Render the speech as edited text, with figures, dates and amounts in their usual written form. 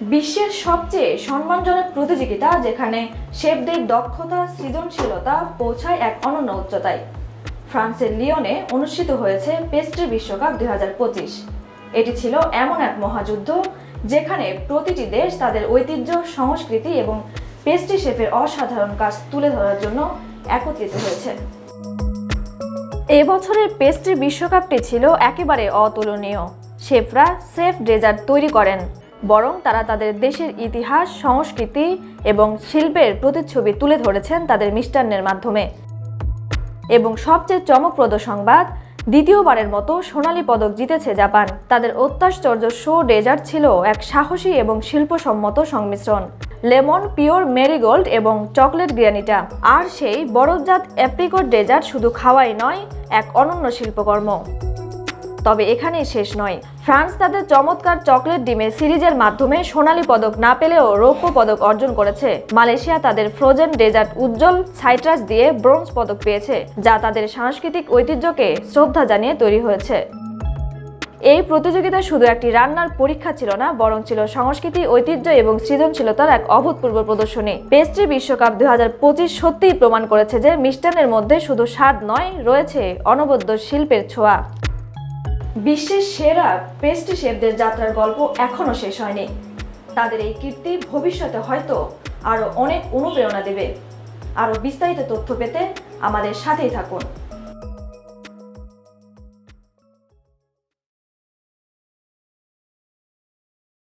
বিশ্বের সবচেয়ে সম্মানজনক প্রতিযোগিতা যেখানে শেফদের দক্ষতা সৃজনশীলতা পৌঁছায় এক অনন্য উচ্চতায়। ফ্রান্সের লিওনে অনুষ্ঠিত হয়েছে পেস্ট্রি বিশ্বকাপ 2025। এটি ছিল এমন এক মহাযুদ্ধ যেখানে প্রতিটি দেশ তাদের ঐতিহ্য, সংস্কৃতি এবং পেস্ট্রি শেফের অসাধারণ কাজ তুলে ধরার জন্য একত্রিত হয়েছে। এবছরের পেস্ট্রি বিশ্বকাপটি ছিল একেবারে অতুলনীয়। শেফরা সেফ ডেজার্ট তৈরি করেন, বরং তারা তাদের দেশের ইতিহাস, সংস্কৃতি এবং শিল্পের প্রতিচ্ছবি তুলে ধরেছেন তাদের মিষ্টান্নের মাধ্যমে। এবং সবচেয়ে চমকপ্রদ সংবাদ, দ্বিতীয়বারের মতো সোনালী পদক জিতেছে জাপান। তাদের অত্যাশ্চর্য শো ডেজার্ট ছিল এক সাহসী এবং শিল্পসম্মত সংমিশ্রণ। লেমন, পিওর মেরিগোল্ড এবং চকলেট গ্রানিটা। আর সেই বরফজাত অ্যাপ্রিকট ডেজার্ট শুধু খাওয়াই নয়, এক অনন্য শিল্পকর্ম। তবে এখানেই শেষ নয়। ফ্রান্স তাদের চমৎকার চকলেট ডিমের সিরিজের মাধ্যমে সোনালী পদক না পেলেও রৌপ্য পদক অর্জন করেছে। মালয়েশিয়া তাদের ফ্রোজেন ডেজার্ট উজ্জ্বল সাইট্রাস দিয়ে ব্রোঞ্জ পদক পেয়েছে, যা তাদের সাংস্কৃতিক ঐতিহ্যকে শ্রদ্ধা জানিয়ে তৈরি হয়েছে। এই প্রতিযোগিতা শুধু একটি রান্নার পরীক্ষা ছিল না, বরং ছিল সংস্কৃতি, ঐতিহ্য এবং সৃজনশীলতার এক অভূতপূর্ব প্রদর্শনী। পেস্ট্রি বিশ্বকাপ 2025 সত্যিই প্রমাণ করেছে যে মিষ্টান্নের মধ্যে শুধু স্বাদ নয়, রয়েছে অনবদ্য শিল্পের ছোঁয়া। বিশ্বের সেরা পেস্ট্রি শেফদের যাত্রার গল্প এখনো শেষ হয়নি। তাদের এই কীর্তি ভবিষ্যতে হয়তো আরও অনেক অনুপ্রেরণা দেবে। আরও বিস্তারিত তথ্য পেতে আমাদের সাথেই থাকুন।